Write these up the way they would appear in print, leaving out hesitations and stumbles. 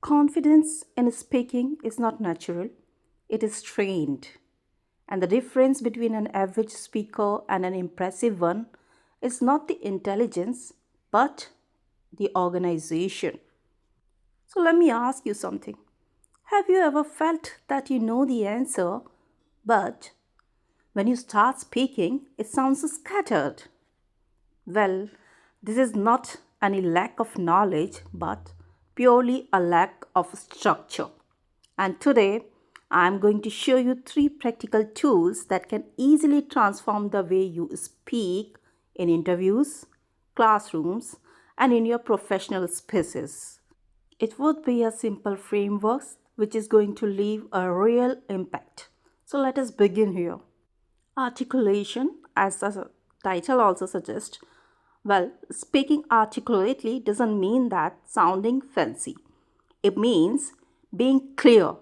Confidence in speaking is not natural, it is trained. And the difference between an average speaker and an impressive one is not the intelligence, but the organization. So let me ask you something. Have you ever felt that you know the answer, but when you start speaking, it sounds scattered? Well, this is not any lack of knowledge, but purely a lack of structure. And today, I'm going to show you three practical tools that can easily transform the way you speak in interviews, classrooms, and in your professional spaces. It would be a simple framework which is going to leave a real impact. So let us begin here. Articulation, as the title also suggests, well, speaking articulately doesn't mean that sounding fancy. It means being clear,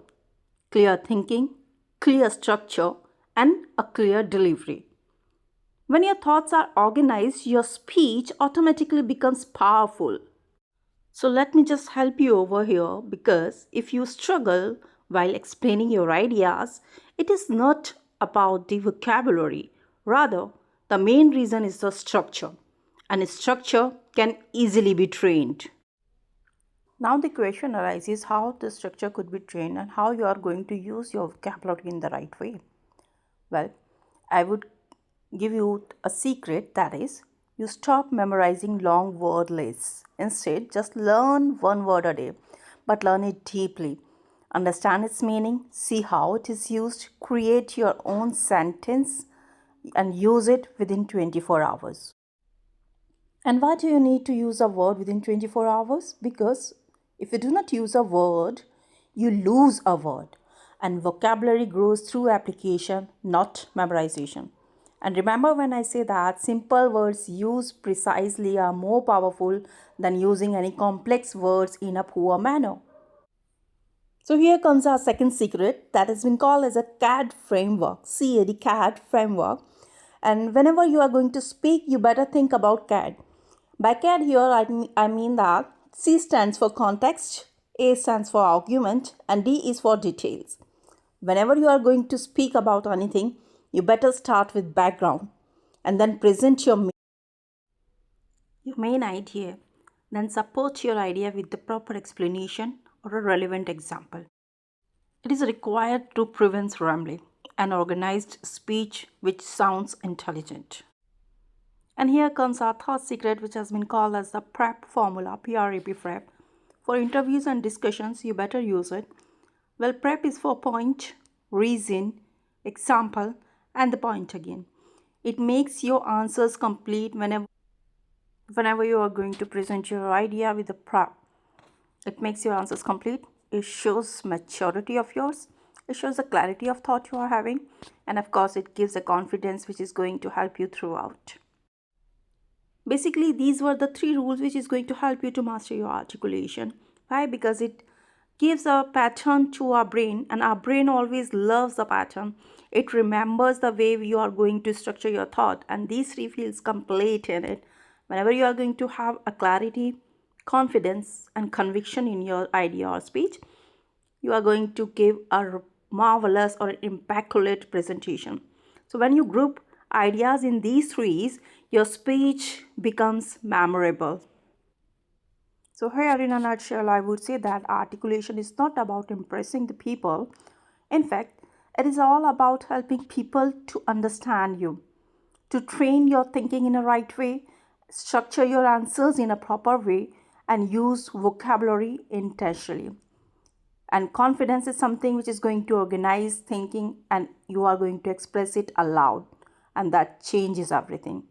clear thinking, clear structure, and a clear delivery. When your thoughts are organized, your speech automatically becomes powerful. So let me just help you over here because if you struggle while explaining your ideas, it is not about the vocabulary. Rather, the main reason is the structure, and structure can easily be trained. Now the question arises how the structure could be trained and how you are going to use your vocabulary in the right way. Well, I would give you a secret, that is, you stop memorizing long word lists. Instead, just learn one word a day, but learn it deeply. Understand its meaning, see how it is used, create your own sentence, and use it within 24 hours. And why do you need to use a word within 24 hours? Because if you do not use a word, you lose a word. And vocabulary grows through application, not memorization. And remember when I say that simple words used precisely are more powerful than using any complex words in a poor manner. So here comes our second secret that has been called as a CAD framework, CAD framework. And whenever you are going to speak, you better think about CAD. By CAD here, I mean that C stands for context, A stands for argument, and D is for details. Whenever you are going to speak about anything, you better start with background and then present your main idea. Then support your idea with the proper explanation or a relevant example. It is required to prevent rambling and organized speech which sounds intelligent. And here comes our third secret, which has been called as the PREP formula, PREP PREP. For interviews and discussions, you better use it. Well, PREP is for point, reason, example, and the point again. It makes your answers complete whenever you are going to present your idea with the PREP. It makes your answers complete. It shows maturity of yours. It shows the clarity of thought you are having. And of course, it gives a confidence which is going to help you throughout. Basically, these were the three rules which is going to help you to master your articulation. Why? Because it gives a pattern to our brain, and our brain always loves the pattern. It remembers the way you are going to structure your thought, and these three feels complete in it. Whenever you are going to have a clarity, confidence, and conviction in your idea or speech, you are going to give a marvelous or immaculate presentation. So when you group ideas in these threes, your speech becomes memorable. So here in a nutshell, I would say that articulation is not about impressing the people. In fact, it is all about helping people to understand you, to train your thinking in a right way, structure your answers in a proper way, and use vocabulary intentionally. And confidence is something which is going to organize thinking and you are going to express it aloud. And that changes everything.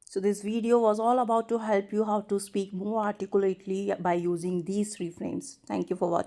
So this video was all about to help you how to speak more articulately by using these three frames. Thank you for watching.